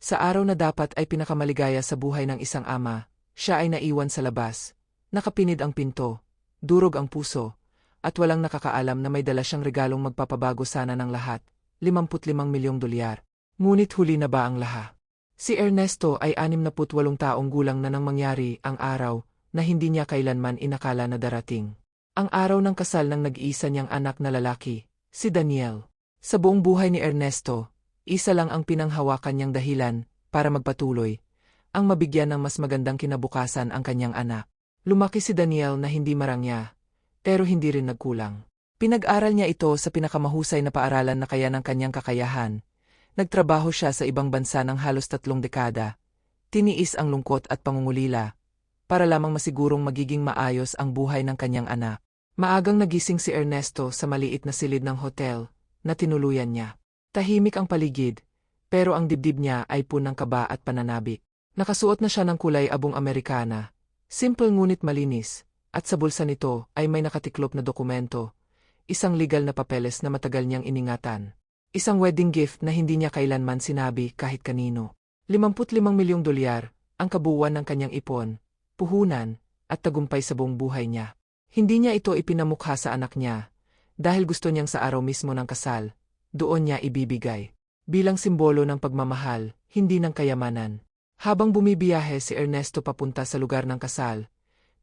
Sa araw na dapat ay pinakamaligaya sa buhay ng isang ama, siya ay naiwan sa labas. Nakapinid ang pinto, durog ang puso, at walang nakakaalam na may dala siyang regalong magpapabago sana ng lahat, 55 milyong dolyar. Ngunit huli na ba ang lahat? Si Ernesto ay 68 taong gulang na nang mangyari ang araw na hindi niya kailanman inakala na darating. Ang araw ng kasal ng nag-iisa niyang anak na lalaki, si Daniel. Sa buong buhay ni Ernesto, isa lang ang pinanghawakan niyang dahilan para magpatuloy, ang mabigyan ng mas magandang kinabukasan ang kanyang anak. Lumaki si Daniel na hindi marangya, pero hindi rin nagkulang. Pinag-aral niya ito sa pinakamahusay na paaralan na kaya ng kanyang kakayahan. Nagtrabaho siya sa ibang bansa ng halos 3 dekada. Tiniis ang lungkot at pangungulila, para lamang masigurong magiging maayos ang buhay ng kanyang anak. Maagang nagising si Ernesto sa maliit na silid ng hotel na tinuluyan niya. Tahimik ang paligid, pero ang dibdib niya ay punang kaba at pananabik. Nakasuot na siya ng kulay abong Amerikana, simple ngunit malinis, at sa bulsa nito ay may nakatiklop na dokumento, isang legal na papeles na matagal niyang iningatan. Isang wedding gift na hindi niya kailanman sinabi kahit kanino. 55 milyong dolyar, ang kabuuan ng kanyang ipon, puhunan, at tagumpay sa buong buhay niya. Hindi niya ito ipinamukha sa anak niya, dahil gusto niyang sa araw mismo ng kasal, doon niya ibibigay. Bilang simbolo ng pagmamahal, hindi ng kayamanan. Habang bumibiyahe si Ernesto papunta sa lugar ng kasal,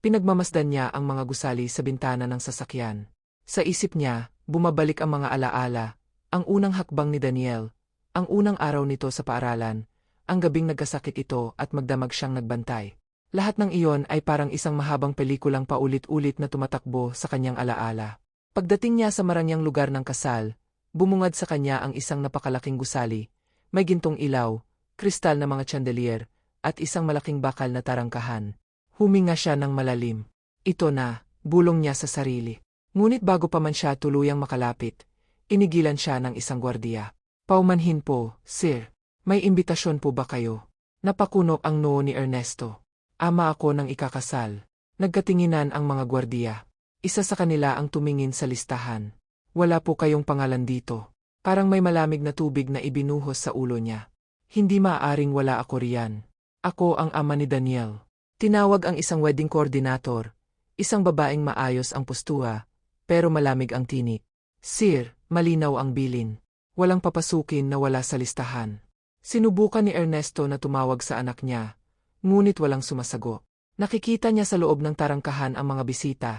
pinagmamasdan niya ang mga gusali sa bintana ng sasakyan. Sa isip niya, bumabalik ang mga alaala, ang unang hakbang ni Daniel, ang unang araw nito sa paaralan, ang gabing nagkasakit ito at magdamag siyang nagbantay. Lahat ng iyon ay parang isang mahabang pelikulang paulit-ulit na tumatakbo sa kanyang alaala. Pagdating niya sa marangyang lugar ng kasal, bumungad sa kanya ang isang napakalaking gusali, may gintong ilaw, kristal na mga chandelier, at isang malaking bakal na tarangkahan. Huminga siya ng malalim. Ito na, bulong niya sa sarili. Ngunit bago pa man siya tuluyang makalapit, inigilan siya ng isang gwardiya. Paumanhin po, sir. May imbitasyon po ba kayo? Napakunok ang noo ni Ernesto. Ama ako ng ikakasal. Nagkatinginan ang mga gwardiya. Isa sa kanila ang tumingin sa listahan. Wala po kayong pangalan dito. Parang may malamig na tubig na ibinuhos sa ulo niya. Hindi maaaring wala ako riyan. Ako ang ama ni Daniel. Tinawag ang isang wedding coordinator. Isang babaeng maayos ang postura, pero malamig ang tinik. Sir, malinaw ang bilin. Walang papasukin na wala sa listahan. Sinubukan ni Ernesto na tumawag sa anak niya, ngunit walang sumasagot. Nakikita niya sa loob ng tarangkahan ang mga bisita.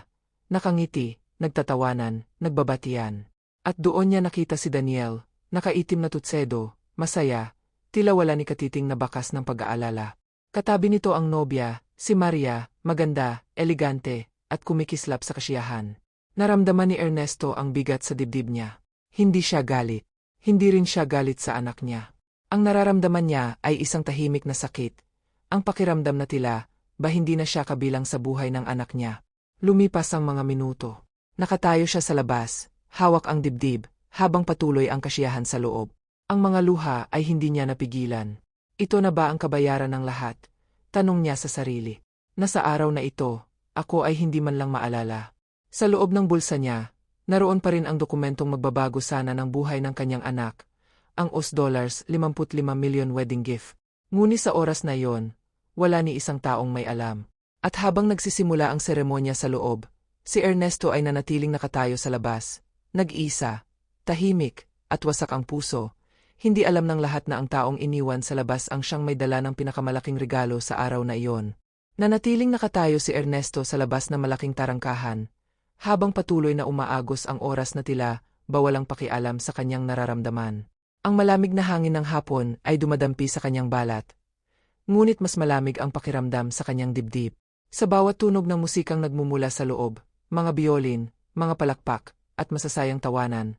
Nakangiti, nagtatawanan, nagbabatian. At doon niya nakita si Daniel, nakaitim na tutsedo, masaya, tila wala ni katiting na bakas ng pag-aalala. Katabi nito ang nobya, si Maria, maganda, elegante, at kumikislap sa kasiyahan. Naramdaman ni Ernesto ang bigat sa dibdib niya. Hindi siya galit. Hindi rin siya galit sa anak niya. Ang nararamdaman niya ay isang tahimik na sakit. Ang pakiramdam na tila, ba hindi na siya kabilang sa buhay ng anak niya. Lumipas ang mga minuto. Nakatayo siya sa labas, hawak ang dibdib, habang patuloy ang kasiyahan sa loob. Ang mga luha ay hindi niya napigilan. Ito na ba ang kabayaran ng lahat? Tanong niya sa sarili. Nasa araw na ito, ako ay hindi man lang maalala. Sa loob ng bulsa niya, naroon pa rin ang dokumentong magbabago sana ng buhay ng kanyang anak, ang $55 million wedding gift. Ngunit sa oras na yon, wala ni isang taong may alam. At habang nagsisimula ang seremonya sa loob, si Ernesto ay nanatiling nakatayo sa labas, nag-isa, tahimik, at wasak ang puso. Hindi alam ng lahat na ang taong iniwan sa labas ang siyang may dala ng pinakamalaking regalo sa araw na iyon. Nanatiling nakatayo si Ernesto sa labas ng malaking tarangkahan, habang patuloy na umaagos ang oras na tila, bawalang pakialam sa kanyang nararamdaman. Ang malamig na hangin ng hapon ay dumadampi sa kanyang balat. Ngunit mas malamig ang pakiramdam sa kanyang dibdib. Sa bawat tunog ng musikang nagmumula sa loob, mga biolin, mga palakpak, at masasayang tawanan,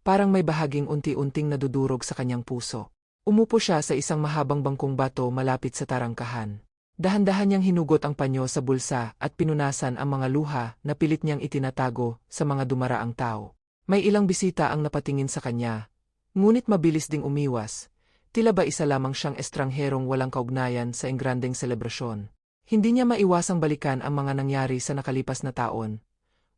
parang may bahaging unti-unting nadudurog sa kanyang puso. Umupo siya sa isang mahabang bangkong bato malapit sa tarangkahan. Dahan-dahan niyang hinugot ang panyo sa bulsa at pinunasan ang mga luha na pilit niyang itinatago sa mga dumaraang tao. May ilang bisita ang napatingin sa kanya, ngunit mabilis ding umiwas. Tila ba isa lamang siyang estrangherong walang kaugnayan sa engrandeng selebrasyon. Hindi niya maiwasang balikan ang mga nangyari sa nakalipas na taon,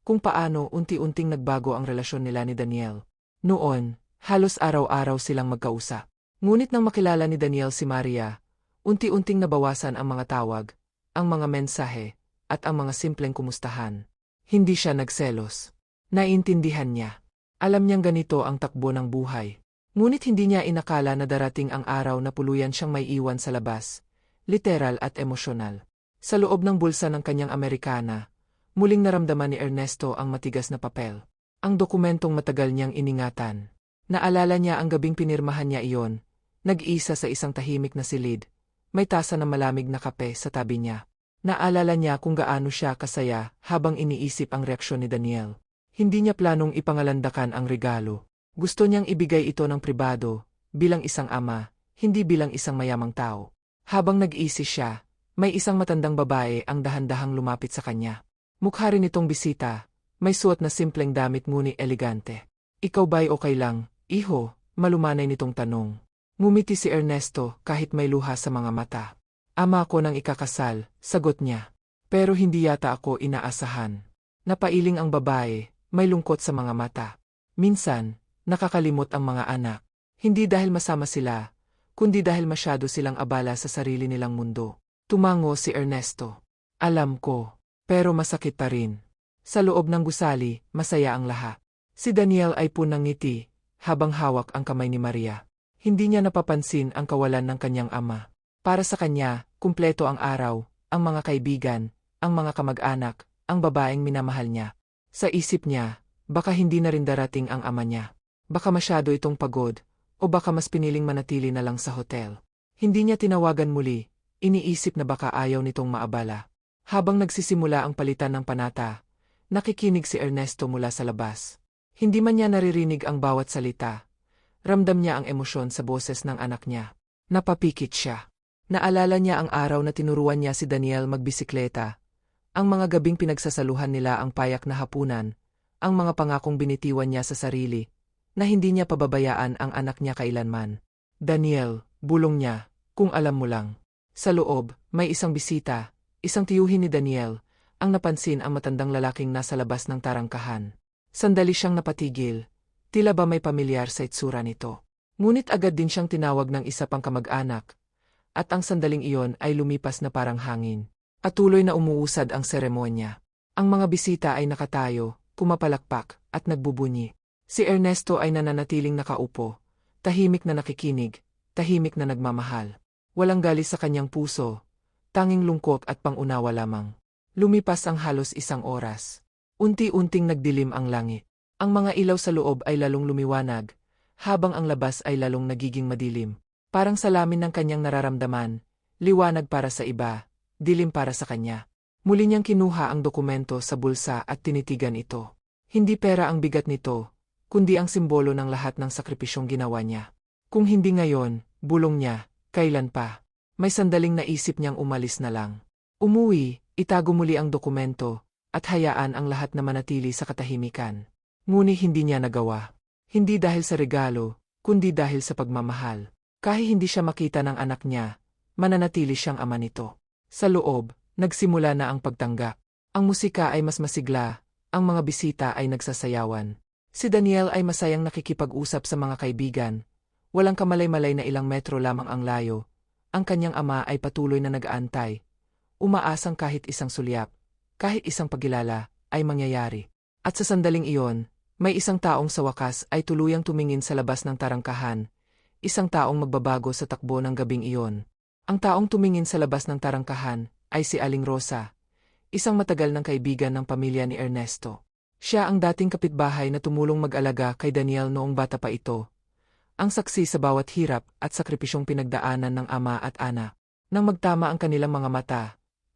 kung paano unti-unting nagbago ang relasyon nila ni Daniel. Noon, halos araw-araw silang magkausap. Ngunit nang makilala ni Daniel si Maria, unti-unting nabawasan ang mga tawag, ang mga mensahe, at ang mga simpleng kumustahan. Hindi siya nagselos. Naiintindihan niya. Alam niyang ganito ang takbo ng buhay. Ngunit hindi niya inakala na darating ang araw na puluyan siyang may iwan sa labas, literal at emosyonal. Sa loob ng bulsa ng kanyang Amerikana, muling naramdaman ni Ernesto ang matigas na papel. Ang dokumentong matagal niyang iningatan. Naalala niya ang gabing pinirmahan niya iyon, nag-isa sa isang tahimik na silid, may tasa ng malamig na kape sa tabi niya. Naalala niya kung gaano siya kasaya habang iniisip ang reaksyon ni Daniel. Hindi niya planong ipangalandakan ang regalo. Gusto niyang ibigay ito ng pribado, bilang isang ama, hindi bilang isang mayamang tao. Habang nag-iisi siya, may isang matandang babae ang dahan-dahang lumapit sa kanya. Mukha rin itong bisita, may suot na simpleng damit ngunit elegante. Ikaw ba'y okay lang, iho? Malumanay nitong tanong. Ngumiti si Ernesto kahit may luha sa mga mata. Ama ko nang ikakasal, sagot niya. Pero hindi yata ako inaasahan. Napailing ang babae, may lungkot sa mga mata. Minsan, nakakalimot ang mga anak. Hindi dahil masama sila, kundi dahil masyado silang abala sa sarili nilang mundo. Tumango si Ernesto. Alam ko, pero masakit pa rin. Sa loob ng gusali, masaya ang lahat. Si Daniel ay punang ngiti, habang hawak ang kamay ni Maria. Hindi niya napapansin ang kawalan ng kanyang ama. Para sa kanya, kumpleto ang araw, ang mga kaibigan, ang mga kamag-anak, ang babaeng minamahal niya. Sa isip niya, baka hindi na rin darating ang ama niya. Baka masyado itong pagod, o baka mas piniling manatili na lang sa hotel. Hindi niya tinawagan muli, iniisip na baka ayaw nitong maabala. Habang nagsisimula ang palitan ng panata, nakikinig si Ernesto mula sa labas. Hindi man niya naririnig ang bawat salita. Ramdam niya ang emosyon sa boses ng anak niya. Napapikit siya. Naalala niya ang araw na tinuruan niya si Daniel magbisikleta. Ang mga gabing pinagsasaluhan nila ang payak na hapunan, ang mga pangakong binitiwan niya sa sarili, na hindi niya pababayaan ang anak niya kailanman. Daniel, bulong niya, kung alam mo lang. Sa loob, may isang bisita, isang tiyuhin ni Daniel, ang napansin ang matandang lalaking nasa labas ng tarangkahan. Sandali siyang napatigil, tila ba may pamilyar sa itsura nito. Ngunit agad din siyang tinawag ng isa pang kamag-anak, at ang sandaling iyon ay lumipas na parang hangin. At tuloy na umuusad ang seremonya. Ang mga bisita ay nakatayo, pumapalakpak, at nagbubunyi. Si Ernesto ay nananatiling nakaupo, tahimik na nakikinig, tahimik na nagmamahal. Walang galis sa kanyang puso, tanging lungkot at pangunawa lamang. Lumipas ang halos isang oras. Unti-unting nagdilim ang langit. Ang mga ilaw sa loob ay lalong lumiwanag, habang ang labas ay lalong nagiging madilim. Parang salamin ng kanyang nararamdaman, liwanag para sa iba, dilim para sa kanya. Muli niyang kinuha ang dokumento sa bulsa at tinitigan ito. Hindi pera ang bigat nito, kundi ang simbolo ng lahat ng sakripisyong ginawa niya. Kung hindi ngayon, bulong niya, kailan pa? May sandaling naisip niyang umalis na lang. Umuwi, itago muli ang dokumento, at hayaan ang lahat na manatili sa katahimikan. Ngunit hindi niya nagawa. Hindi dahil sa regalo, kundi dahil sa pagmamahal. Kahit hindi siya makita ng anak niya, mananatili siyang ama nito. Sa loob, nagsimula na ang pagtanggap. Ang musika ay mas masigla, ang mga bisita ay nagsasayawan. Si Daniel ay masayang nakikipag-usap sa mga kaibigan. Walang kamalay-malay na ilang metro lamang ang layo. Ang kanyang ama ay patuloy na nag-aantay. Umaasang kahit isang sulyap, kahit isang pagkilala, ay mangyayari. At sa sandaling iyon, may isang taong sa wakas ay tuluyang tumingin sa labas ng tarangkahan. Isang taong magbabago sa takbo ng gabing iyon. Ang taong tumingin sa labas ng tarangkahan ay si Aling Rosa, isang matagal ng kaibigan ng pamilya ni Ernesto. Siya ang dating kapitbahay na tumulong mag-alaga kay Daniel noong bata pa ito. Ang saksi sa bawat hirap at sakripisyong pinagdaanan ng ama at anak. Nang magtama ang kanilang mga mata,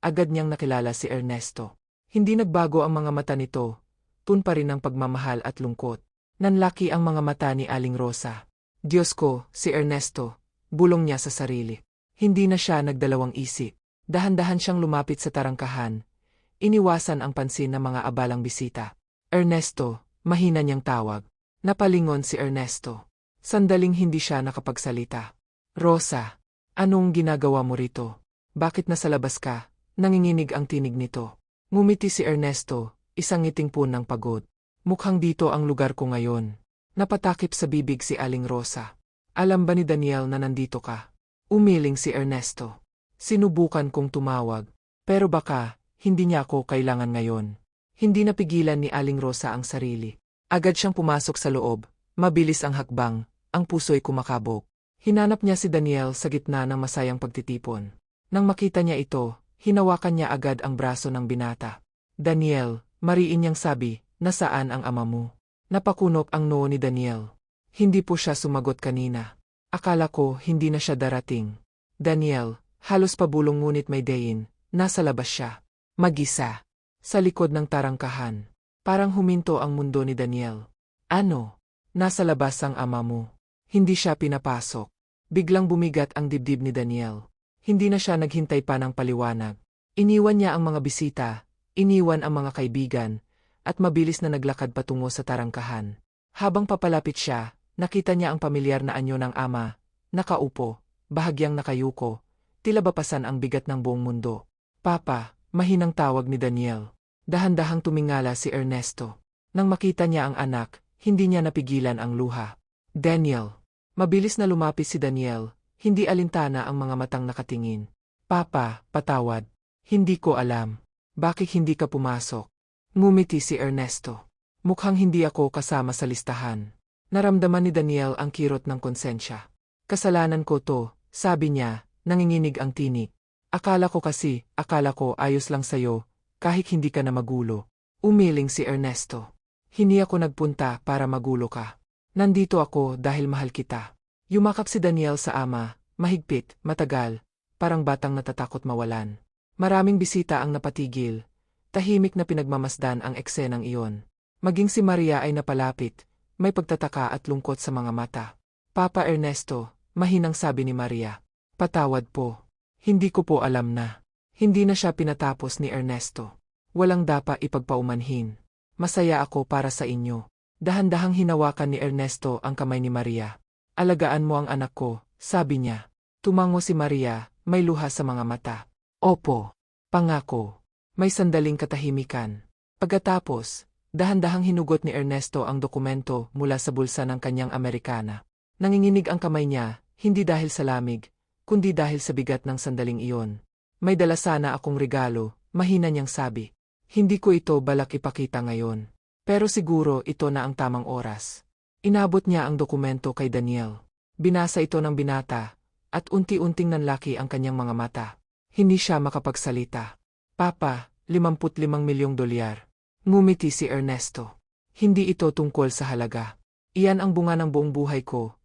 agad niyang nakilala si Ernesto. Hindi nagbago ang mga mata nito, tun pa rin ang pagmamahal at lungkot. Nanlaki ang mga mata ni Aling Rosa. Diyos ko, si Ernesto, bulong niya sa sarili. Hindi na siya nagdalawang isip. Dahan-dahan siyang lumapit sa tarangkahan. Iniwasan ang pansin ng mga abalang bisita. Ernesto, mahina niyang tawag. Napalingon si Ernesto. Sandaling hindi siya nakapagsalita. Rosa, anong ginagawa mo rito? Bakit nasa labas ka? Nanginginig ang tinig nito. Ngumiti si Ernesto, isang ngiting pun ng pagod. Mukhang dito ang lugar ko ngayon. Napatakip sa bibig si Aling Rosa. Alam ba ni Daniel na nandito ka? Umiling si Ernesto. Sinubukan kong tumawag. Pero baka, hindi niya ako kailangan ngayon. Hindi napigilan ni Aling Rosa ang sarili. Agad siyang pumasok sa loob. Mabilis ang hakbang, ang puso'y kumakabog. Hinanap niya si Daniel sa gitna ng masayang pagtitipon. Nang makita niya ito, hinawakan niya agad ang braso ng binata. Daniel, mariin niyang sabi, nasaan ang ama mo? Napakunot ang noo ni Daniel. Hindi po siya sumagot kanina. Akala ko hindi na siya darating. Daniel, halos pabulong ngunit may dayin, nasa labas siya. Mag-isa. Sa likod ng tarangkahan. Parang huminto ang mundo ni Daniel. Ano? Nasa labas ang ama mo. Hindi siya pinapasok. Biglang bumigat ang dibdib ni Daniel. Hindi na siya naghintay pa ng paliwanag. Iniwan niya ang mga bisita, iniwan ang mga kaibigan, at mabilis na naglakad patungo sa tarangkahan. Habang papalapit siya, nakita niya ang pamilyar na anyo ng ama, nakaupo, bahagyang nakayuko, tila bapasan ang bigat ng buong mundo. Papa, mahinang tawag ni Daniel. Dahan-dahang tumingala si Ernesto. Nang makita niya ang anak, hindi niya napigilan ang luha. Daniel. Mabilis na lumapit si Daniel, hindi alintana ang mga matang nakatingin. Papa, patawad. Hindi ko alam. Bakit hindi ka pumasok? Ngumiti si Ernesto. Mukhang hindi ako kasama sa listahan. Naramdaman ni Daniel ang kirot ng konsensya. Kasalanan ko to, sabi niya, nanginginig ang tinik. Akala ko ayos lang sayo, kahit hindi ka na magulo. Umiling si Ernesto. Hindi ako nagpunta para magulo ka. Nandito ako dahil mahal kita. Yumakap si Daniel sa ama, mahigpit, matagal, parang batang natatakot mawalan. Maraming bisita ang napatigil. Tahimik na pinagmamasdan ang eksenang iyon. Maging si Maria ay napalapit, may pagtataka at lungkot sa mga mata. Papa Ernesto, mahinang sabi ni Maria. Patawad po. Hindi ko po alam na. Hindi na siya pinatapos ni Ernesto. Walang dapat ipagpaumanhin. Masaya ako para sa inyo. Dahan-dahang hinawakan ni Ernesto ang kamay ni Maria. Alagaan mo ang anak ko, sabi niya. Tumango si Maria, may luha sa mga mata. Opo. Pangako. May sandaling katahimikan. Pagkatapos, dahan-dahang hinugot ni Ernesto ang dokumento mula sa bulsa ng kanyang Amerikana. Nanginginig ang kamay niya, hindi dahil sa lamig, kundi dahil sa bigat ng sandaling iyon. May dala sana akong regalo, mahina niyang sabi. Hindi ko ito balak ipakita ngayon. Pero siguro ito na ang tamang oras. Inabot niya ang dokumento kay Daniel. Binasa ito ng binata, at unti-unting nanlaki ang kanyang mga mata. Hindi siya makapagsalita. Papa, 55 milyong dolyar. Ngumiti si Ernesto. Hindi ito tungkol sa halaga. Iyan ang bunga ng buong buhay ko,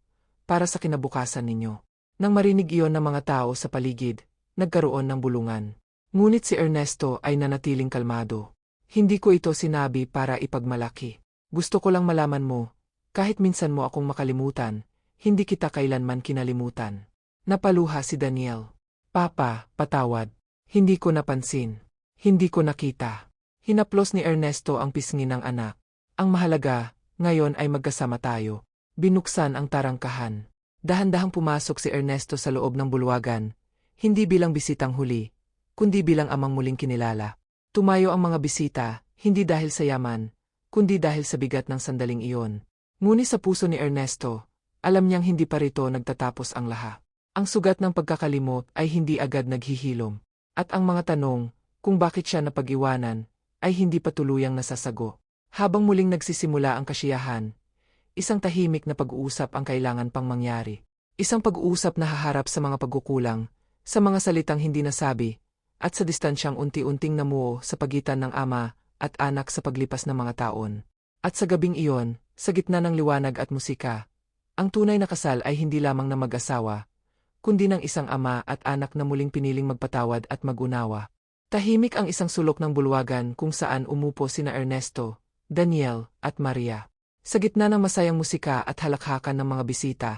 para sa kinabukasan ninyo. Nang marinig iyon ng mga tao sa paligid, nagkaroon ng bulungan. Ngunit si Ernesto ay nanatiling kalmado. Hindi ko ito sinabi para ipagmalaki. Gusto ko lang malaman mo, kahit minsan mo akong makalimutan, hindi kita kailanman kinalimutan. Napaluha si Daniel. Papa, patawad. Hindi ko napansin. Hindi ko nakita. Hinaplos ni Ernesto ang pisngi ng anak. Ang mahalaga, ngayon ay magkasama tayo. Binuksan ang tarangkahan. Dahan-dahang pumasok si Ernesto sa loob ng bulwagan, hindi bilang bisitang huli, kundi bilang amang muling kinilala. Tumayo ang mga bisita, hindi dahil sa yaman, kundi dahil sa bigat ng sandaling iyon. Ngunit sa puso ni Ernesto, alam niyang hindi pa rito nagtatapos ang lahat. Ang sugat ng pagkakalimot ay hindi agad naghihilom. At ang mga tanong, kung bakit siya napag-iwanan, ay hindi pa tuluyang nasasago. Habang muling nagsisimula ang kasiyahan, isang tahimik na pag-uusap ang kailangan pang mangyari. Isang pag-uusap na haharap sa mga pagkukulang, sa mga salitang hindi nasabi, at sa distansyang unti-unting namuo sa pagitan ng ama at anak sa paglipas ng mga taon. At sa gabing iyon, sa gitna ng liwanag at musika, ang tunay na kasal ay hindi lamang na mag-asawa, kundi ng isang ama at anak na muling piniling magpatawad at mag-unawa. Tahimik ang isang sulok ng bulwagan kung saan umupo sina Ernesto, Daniel, at Maria. Sa gitna ng masayang musika at halakhakan ng mga bisita,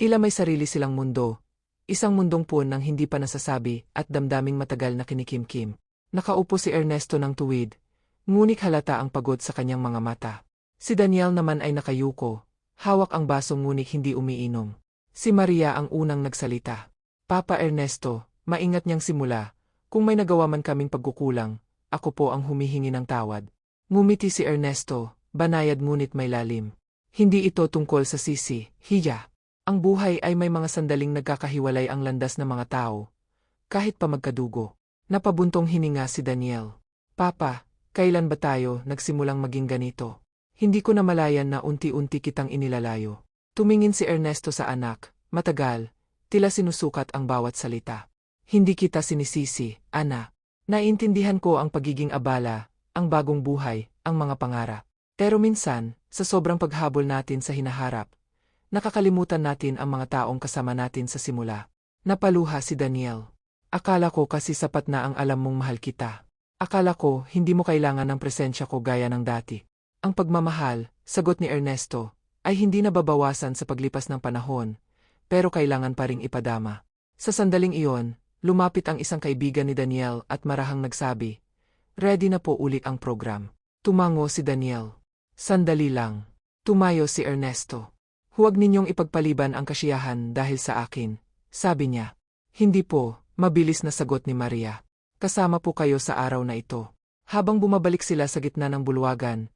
tila may sarili silang mundo. Isang mundong puon ng hindi pa nasasabi at damdaming matagal na kinikimkim. Nakaupo si Ernesto ng tuwid, ngunit halata ang pagod sa kanyang mga mata. Si Daniel naman ay nakayuko, hawak ang baso ngunit hindi umiinom. Si Maria ang unang nagsalita. Papa Ernesto, maingat niyang simula, kung may nagawa man kaming pagkukulang, ako po ang humihingi ng tawad. Ngumiti si Ernesto, banayad ngunit may lalim. Hindi ito tungkol sa sisi, hiya. Ang buhay ay may mga sandaling nagkakahiwalay ang landas ng mga tao, kahit pa magkadugo. Napabuntong hininga si Daniel. Papa, kailan ba tayo nagsimulang maging ganito? Hindi ko namalayan na unti-unti kitang inilalayo. Tumingin si Ernesto sa anak, matagal, tila sinusukat ang bawat salita. Hindi kita sinisisi, Ana. Naiintindihan ko ang pagiging abala, ang bagong buhay, ang mga pangarap. Pero minsan, sa sobrang paghabol natin sa hinaharap, nakakalimutan natin ang mga taong kasama natin sa simula. Napaluha si Daniel. Akala ko kasi sapat na ang alam mong mahal kita. Akala ko hindi mo kailangan ng presensya ko gaya ng dati. Ang pagmamahal, sagot ni Ernesto, ay hindi nababawasan sa paglipas ng panahon, pero kailangan pa ring ipadama. Sa sandaling iyon, lumapit ang isang kaibigan ni Daniel at marahang nagsabi, "Ready na po uli ang program." Tumango si Daniel. "Sandali lang." Tumayo si Ernesto. "Huwag ninyong ipagpaliban ang kasiyahan dahil sa akin," sabi niya. "Hindi po," mabilis na sagot ni Maria. "Kasama po kayo sa araw na ito." Habang bumabalik sila sa gitna ng bulwagan,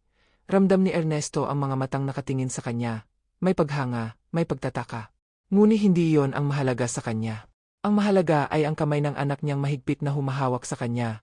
ramdam ni Ernesto ang mga matang nakatingin sa kanya. May paghanga, may pagtataka. Ngunit hindi iyon ang mahalaga sa kanya. Ang mahalaga ay ang kamay ng anak niyang mahigpit na humahawak sa kanya.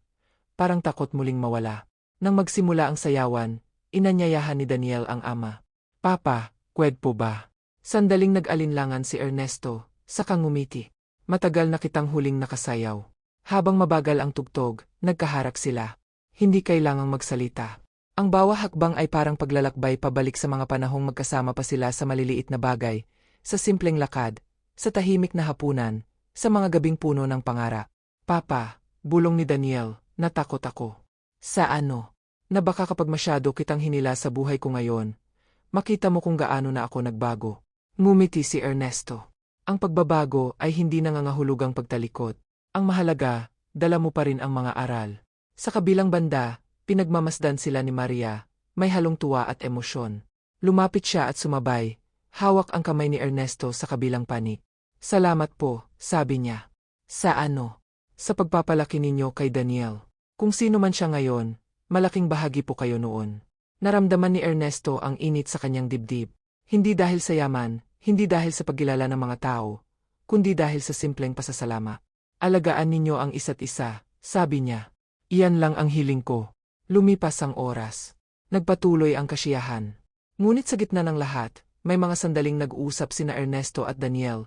Parang takot muling mawala. Nang magsimula ang sayawan, inanyayahan ni Daniel ang ama. "Papa, kwed po ba?" Sandaling nag-alinlangan si Ernesto, saka ngumiti. "Matagal na kitang huling nakasayaw." Habang mabagal ang tugtog, nagkaharap sila. Hindi kailangang magsalita. Ang bawat hakbang ay parang paglalakbay pabalik sa mga panahong magkasama pa sila sa maliliit na bagay, sa simpleng lakad, sa tahimik na hapunan, sa mga gabing puno ng pangarap. "Papa," bulong ni Daniel, "natakot ako." "Sa ano?" "Na baka kapag masyado kitang hinila sa buhay ko ngayon, makita mo kung gaano na ako nagbago." Ngumiti si Ernesto. Ang pagbabago ay hindi nangangahulugang pagtalikod. Ang mahalaga, dala mo pa rin ang mga aral. Sa kabilang banda, pinagmamasdan sila ni Maria, may halong tuwa at emosyon. Lumapit siya at sumabay, hawak ang kamay ni Ernesto sa kabilang panig. "Salamat po," sabi niya. "Sa ano?" "Sa pagpapalaki ninyo kay Daniel. Kung sino man siya ngayon, malaking bahagi po kayo noon." Naramdaman ni Ernesto ang init sa kanyang dibdib. Hindi dahil sa yaman, hindi dahil sa pagkilala ng mga tao, kundi dahil sa simpleng pasasalamat. "Alagaan ninyo ang isa't isa," sabi niya. "Iyan lang ang hiling ko." Lumipas ang oras. Nagpatuloy ang kasiyahan. Ngunit sa gitna ng lahat, may mga sandaling nag-uusap sina Ernesto at Daniel,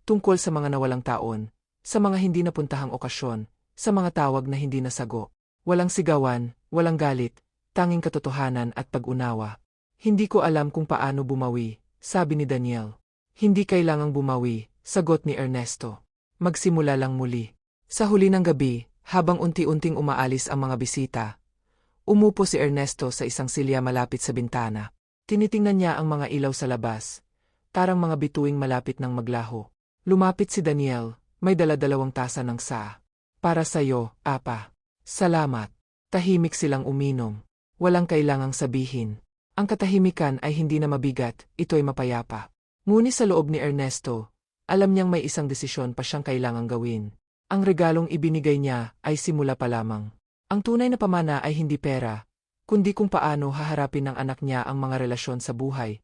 tungkol sa mga nawalang taon, sa mga hindi napuntahang okasyon, sa mga tawag na hindi nasago. Walang sigawan, walang galit, tanging katotohanan at pag-unawa. "Hindi ko alam kung paano bumawi," sabi ni Daniel. "Hindi kailangang bumawi," sagot ni Ernesto. "Magsimula lang muli." Sa huli ng gabi, habang unti-unting umaalis ang mga bisita, umupo si Ernesto sa isang silya malapit sa bintana. Tinitingnan niya ang mga ilaw sa labas, parang mga bituing malapit ng maglaho. Lumapit si Daniel, may dala-dalawang tasa ng saa. "Para sa'yo, Apa." "Salamat." Tahimik silang uminom. Walang kailangang sabihin. Ang katahimikan ay hindi na mabigat, ito'y mapayapa. Ngunit sa loob ni Ernesto, alam niyang may isang desisyon pa siyang kailangang gawin. Ang regalong ibinigay niya ay simula pa lamang. Ang tunay na pamana ay hindi pera, kundi kung paano haharapin ng anak niya ang mga relasyon sa buhay,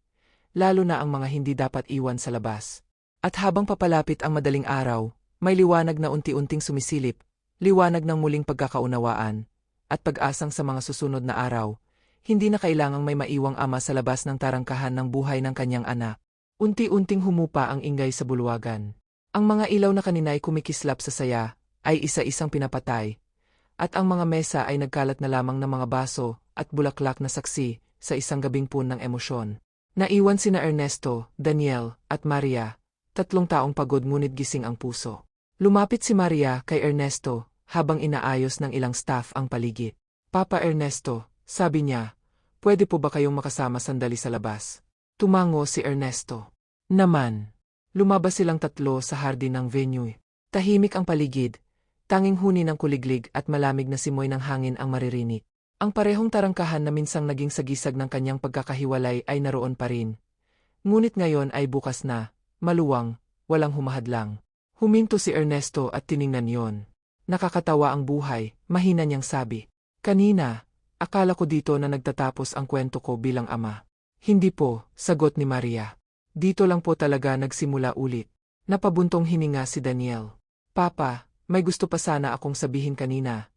lalo na ang mga hindi dapat iwan sa labas. At habang papalapit ang madaling araw, may liwanag na unti-unting sumisilip, liwanag ng muling pagkakaunawaan, at pag-asang sa mga susunod na araw, hindi na kailangang may maiwang ama sa labas ng tarangkahan ng buhay ng kanyang anak. Unti-unting humupa ang ingay sa bulwagan. Ang mga ilaw na kanina ay kumikislap sa saya, ay isa-isang pinapatay, at ang mga mesa ay nagkalat na lamang ng mga baso at bulaklak na saksi sa isang gabing puno ng emosyon. Naiwan sina Ernesto, Daniel, at Maria, 3 taong pagod ngunit gising ang puso. Lumapit si Maria kay Ernesto habang inaayos ng ilang staff ang paligid. "Papa Ernesto," sabi niya, "pwede po ba kayong makasama sandali sa labas?" Tumango si Ernesto. "Naman." Lumabas silang 3 sa hardin ng venue. Tahimik ang paligid, tanging huni ng kuliglig at malamig na simoy ng hangin ang maririnig. Ang parehong tarangkahan na minsang naging sagisag ng kanyang pagkakahiwalay ay naroon pa rin. Ngunit ngayon ay bukas na, maluwang, walang humahadlang. Huminto si Ernesto at tiningnan yon. "Nakakatawa ang buhay," mahina niyang sabi. "Kanina, akala ko dito na nagtatapos ang kwento ko bilang ama." "Hindi po," sagot ni Maria. Dito lang po talaga nagsimula ulit. Napabuntong hininga si Daniel. Papa, may gusto pa sana akong sabihin kanina.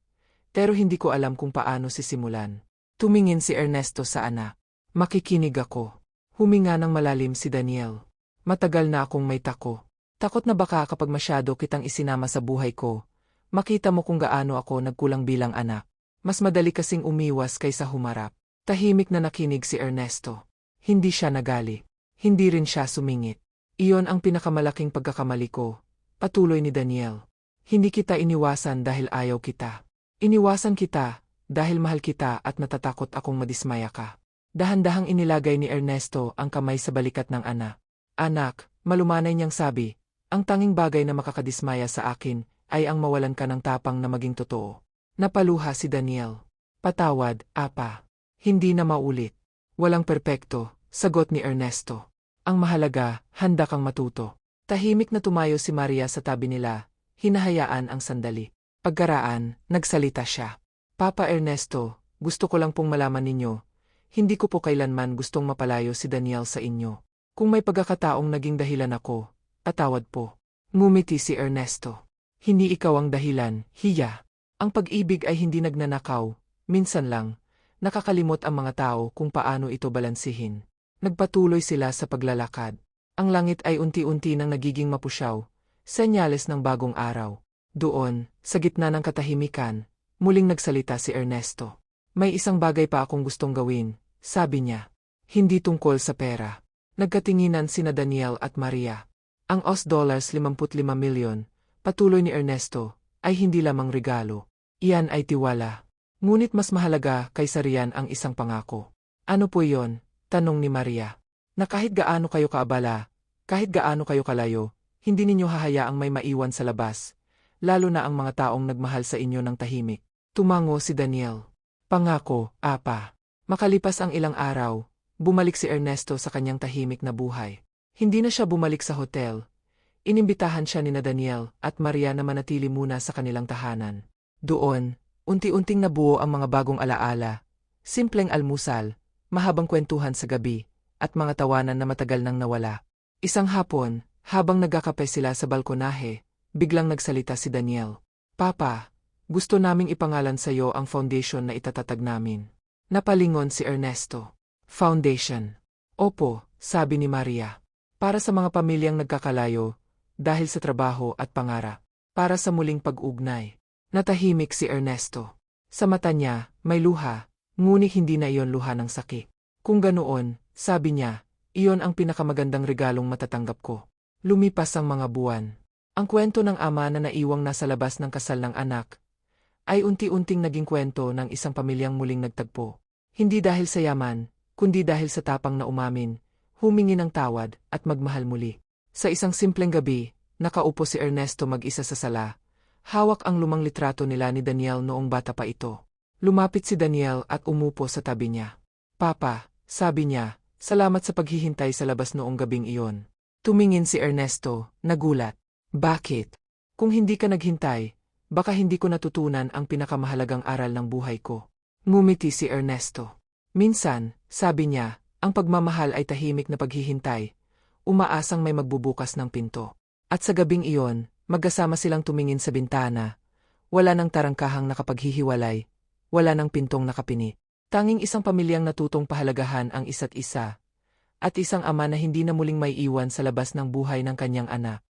Pero hindi ko alam kung paano sisimulan. Tumingin si Ernesto sa anak. Makikinig ako. Huminga ng malalim si Daniel. Matagal na akong may tako. Takot na baka kapag masyado kitang isinama sa buhay ko, makita mo kung gaano ako nagkulang bilang anak. Mas madali kasing umiwas kaysa humarap. Tahimik na nakinig si Ernesto. Hindi siya nagali. Hindi rin siya sumingit. Iyon ang pinakamalaking pagkakamali ko. Patuloy ni Daniel. Hindi kita iniwasan dahil ayaw kita. Iniwasan kita dahil mahal kita at natatakot akong madismaya ka. Dahan-dahang inilagay ni Ernesto ang kamay sa balikat ng anak. Anak, malumanay niyang sabi, ang tanging bagay na makakadismaya sa akin ay ang mawalan ka ng tapang na maging totoo. Napaluha si Daniel. Patawad, Apa. Hindi na maulit. Walang perpekto, sagot ni Ernesto. Ang mahalaga, handa kang matuto. Tahimik na tumayo si Maria sa tabi nila, hinahayaan ang sandali. Pagkaraan, nagsalita siya. Papa Ernesto, gusto ko lang pong malaman ninyo, hindi ko po kailanman gustong mapalayo si Daniel sa inyo. Kung may pagkakataong naging dahilan ako, patawad po. Ngumiti si Ernesto. Hindi ikaw ang dahilan, hiya. Ang pag-ibig ay hindi nagnanakaw, minsan lang, nakakalimot ang mga tao kung paano ito balansihin. Nagpatuloy sila sa paglalakad. Ang langit ay unti-unti nang nagiging mapusyaw, senyales ng bagong araw. Doon, sa gitna ng katahimikan, muling nagsalita si Ernesto. May isang bagay pa akong gustong gawin, sabi niya. Hindi tungkol sa pera. Nagkatinginan sina Daniel at Maria. Ang $55 milyon, patuloy ni Ernesto, ay hindi lamang regalo. Iyan ay tiwala. Ngunit mas mahalaga kaysa riyan ang isang pangako. Ano po iyon? Tanong ni Maria. Na kahit gaano kayo kaabala, kahit gaano kayo kalayo, hindi ninyo hahayaang may maiwan sa labas, lalo na ang mga taong nagmahal sa inyo ng tahimik. Tumango si Daniel. Pangako, Apa. Makalipas ang ilang araw, bumalik si Ernesto sa kanyang tahimik na buhay. Hindi na siya bumalik sa hotel. Inimbitahan siya nina Daniel at Maria na manatili muna sa kanilang tahanan. Doon, unti-unting nabuo ang mga bagong alaala, simpleng almusal, mahabang kwentuhan sa gabi, at mga tawanan na matagal nang nawala. Isang hapon, habang nagkakape sila sa balkonahe, biglang nagsalita si Daniel. Papa, gusto naming ipangalan sa iyo ang foundation na itatatag namin. Napalingon si Ernesto. Foundation. Opo, sabi ni Maria. Para sa mga pamilyang nagkakalayo, dahil sa trabaho at pangarap. Para sa muling pag-ugnay. Natahimik si Ernesto. Sa mata niya, may luha, ngunit hindi na iyon luha ng sakit. Kung ganoon, sabi niya, iyon ang pinakamagandang regalong matatanggap ko. Lumipas ang mga buwan. Ang kwento ng ama na naiwang nasa labas ng kasal ng anak ay unti-unting naging kwento ng isang pamilyang muling nagtagpo. Hindi dahil sa yaman, kundi dahil sa tapang na umamin, humingi ng tawad at magmahal muli. Sa isang simpleng gabi, nakaupo si Ernesto mag-isa sa sala. Hawak ang lumang litrato nila ni Daniel noong bata pa ito. Lumapit si Daniel at umupo sa tabi niya. Papa, sabi niya, salamat sa paghihintay sa labas noong gabing iyon. Tumingin si Ernesto, nagulat. Bakit? Kung hindi ka naghintay, baka hindi ko natutunan ang pinakamahalagang aral ng buhay ko. Ngumiti si Ernesto. Minsan, sabi niya, ang pagmamahal ay tahimik na paghihintay, umaasang may magbubukas ng pinto. At sa gabing iyon, magkasama silang tumingin sa bintana. Wala nang tarangkahang nakapaghihiwalay, wala nang pintong nakapinit. Tanging isang pamilyang natutong pahalagahan ang isa't isa, at isang ama na hindi na muling may iwan sa labas ng buhay ng kanyang anak.